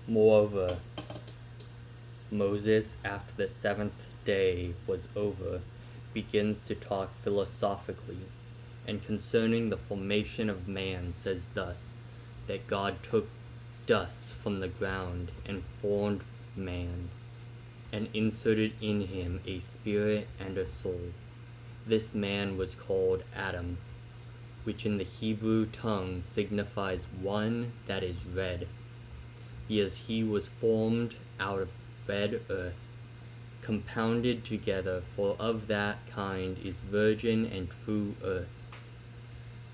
Moreover, Moses, after the seventh day was over, begins to talk philosophically, and concerning the formation of man says thus, that God took dust from the ground and formed man, and inserted in him a spirit and a soul. This man was called Adam, which in the Hebrew tongue signifies one that is red, because he was formed out of red earth, compounded together, for of that kind is virgin and true earth.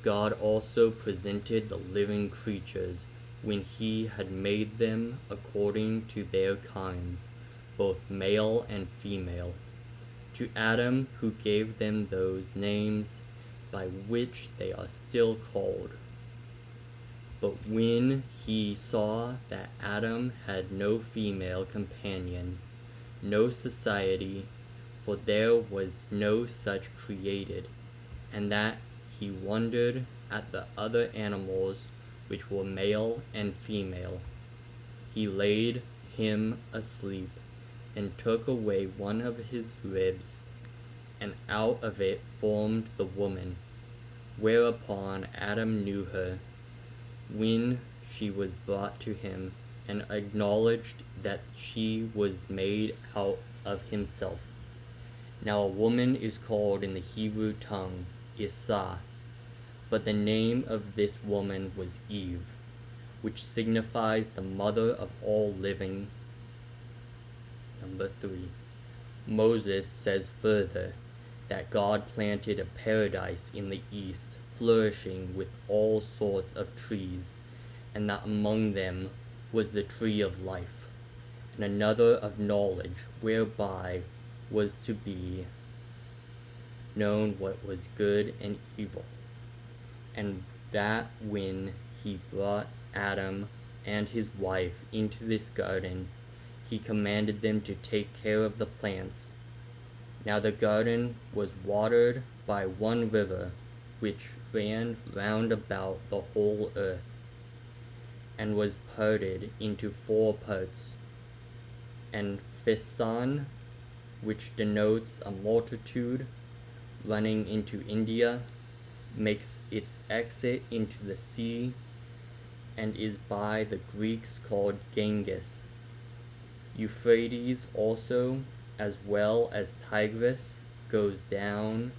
God also presented the living creatures when he had made them according to their kinds, both male and female. To Adam, who gave them those names by which they are still called. But when he saw that Adam had no female companion, no society, for there was no such created, and that he wondered at the other animals which were male and female, he laid him asleep, and took away one of his ribs, and out of it formed the woman. Whereupon Adam knew her, when she was brought to him, and acknowledged that she was made out of himself. Now a woman is called in the Hebrew tongue Isah, but the name of this woman was Eve, which signifies the mother of all living. Number 3. Moses says further that God planted a paradise in the east, flourishing with all sorts of trees, and that among them was the tree of life, and another of knowledge, whereby was to be known what was good and evil. And that when he brought Adam and his wife into this garden, he commanded them to take care of the plants. Now the garden was watered by one river, which ran round about the whole earth, and was parted into 4 parts. And Pison, which denotes a multitude running into India, makes its exit into the sea, and is by the Greeks called Ganges. Euphrates also, as well as Tigris, goes down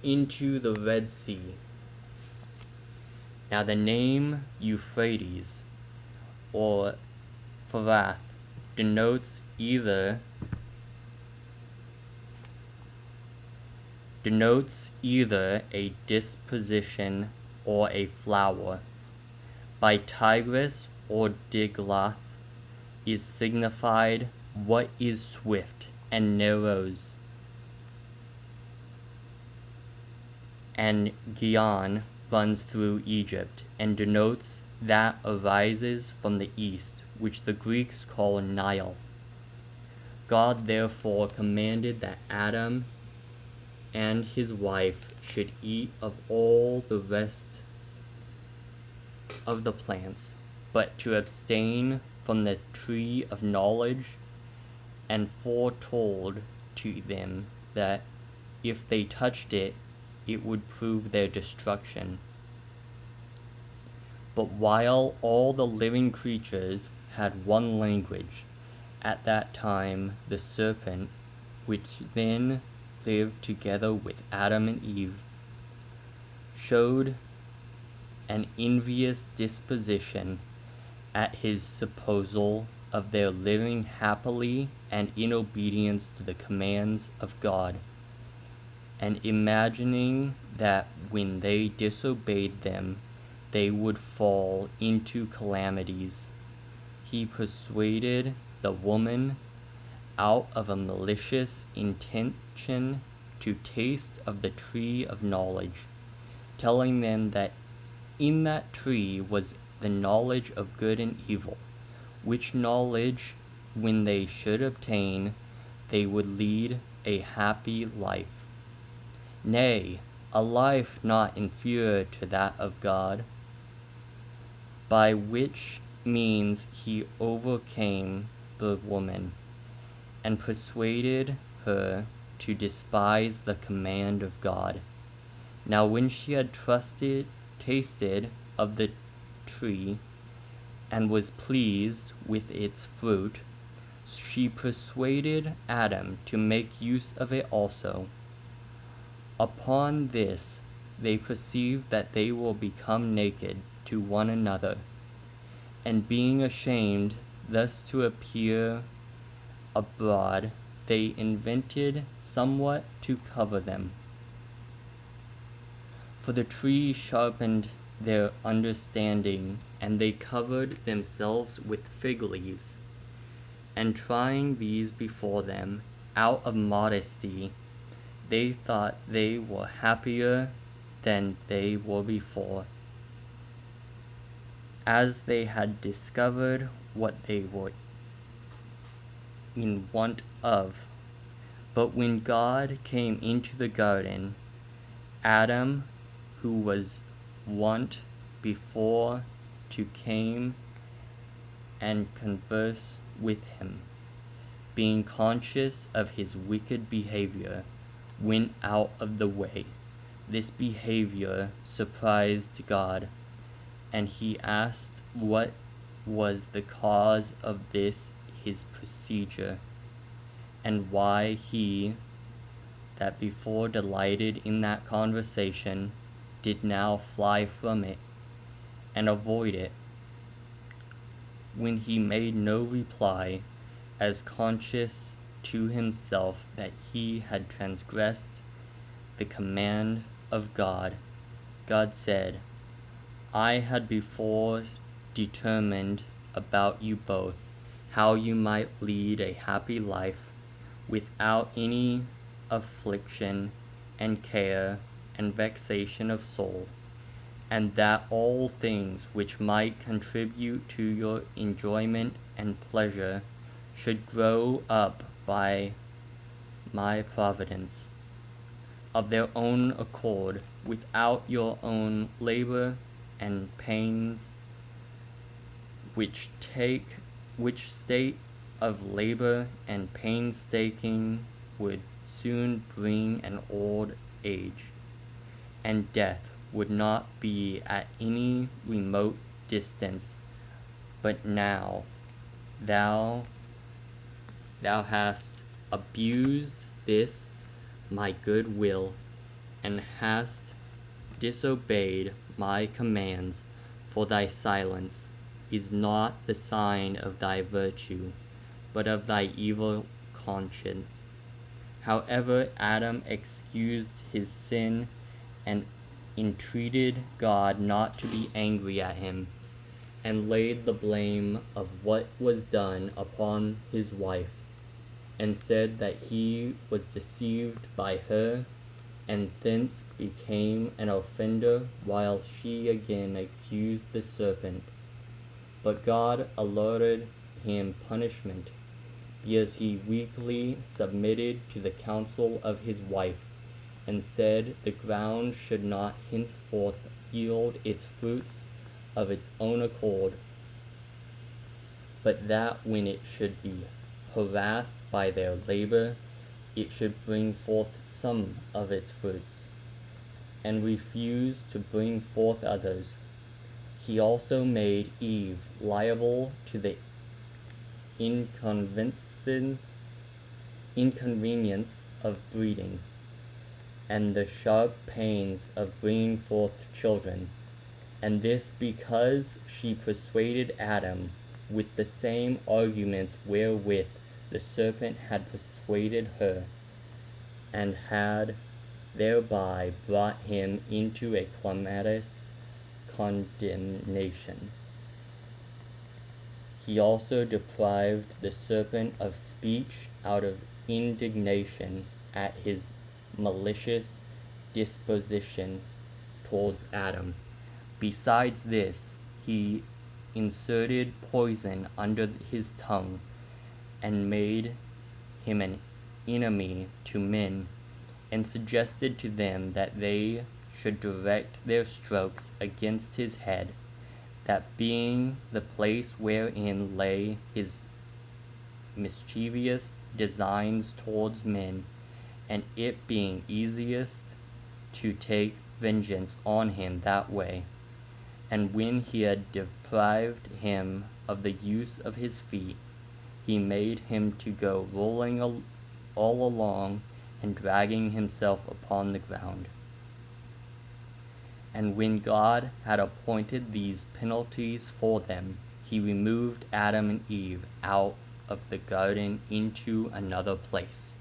into the Red Sea. Now the name Euphrates, or Pharath, denotes either a disposition or a flower. By Tigris or Diglath is signified what is swift and narrows, and Gihon runs through Egypt, and denotes that arises from the east, which the Greeks call Nile. God therefore commanded that Adam and his wife should eat of all the rest of the plants, but to abstain from the tree of knowledge, and foretold to them that if they touched it, it would prove their destruction. But while all the living creatures had one language, at that time the serpent, which then lived together with Adam and Eve, showed an envious disposition at his supposal of their living happily and in obedience to the commands of God, and imagining that when they disobeyed them, they would fall into calamities, he persuaded the woman out of a malicious intention to taste of the tree of knowledge, telling them that in that tree was the knowledge of good and evil, which knowledge, when they should obtain, they would lead a happy life. Nay, a life not inferior to that of God. by which means he overcame the woman, and persuaded her to despise the command of God. Now when she had tasted of the tree, and was pleased with its fruit, she persuaded Adam to make use of it also. Upon this they perceived that they will become naked to one another, and being ashamed thus to appear abroad, they invented somewhat to cover them. For the tree sharpened their understanding, and they covered themselves with fig leaves. And trying these before them, out of modesty, they thought they were happier than they were before, as they had discovered what they were in want of. But when God came into the garden, Adam, who was wont before to came and converse with him, being conscious of his wicked behavior, went out of the way. This behavior surprised God, and he asked what was the cause of this his procedure, and why he, that before delighted in that conversation, did now fly from it, and avoid it. When he made no reply, as conscious to himself that he had transgressed the command of God, God said, I had before determined about you both, how you might lead a happy life, without any affliction and care and vexation of soul, and that all things which might contribute to your enjoyment and pleasure should grow up by my providence, of their own accord, without your own labor and pains, which state of labor and painstaking would soon bring an old age, and death would not be at any remote distance. But now thou hast abused this my good will, and hast disobeyed my commands, for thy silence is not the sign of thy virtue, but of thy evil conscience. However, Adam excused his sin and entreated God not to be angry at him, and laid the blame of what was done upon his wife, and said that he was deceived by her, and thence became an offender, while she again accused the serpent. But God allotted him punishment, because he weakly submitted to the counsel of his wife, and said, the ground should not henceforth yield its fruits of its own accord, but that when it should be harassed by their labor, it should bring forth some of its fruits, and refused to bring forth others. He also made Eve liable to the inconvenience of breeding, and the sharp pains of bringing forth children, and this because she persuaded Adam with the same arguments wherewith the serpent had persuaded her, and had thereby brought him into a calamitous condemnation. He also deprived the serpent of speech out of indignation at his malicious disposition towards Adam. Besides this, he inserted poison under his tongue, and made him an enemy to men, and suggested to them that they should direct their strokes against his head, that being the place wherein lay his mischievous designs towards men, and it being easiest to take vengeance on him that way, and when he had deprived him of the use of his feet, he made him to go rolling all along and dragging himself upon the ground. And when God had appointed these penalties for them, he removed Adam and Eve out of the garden into another place.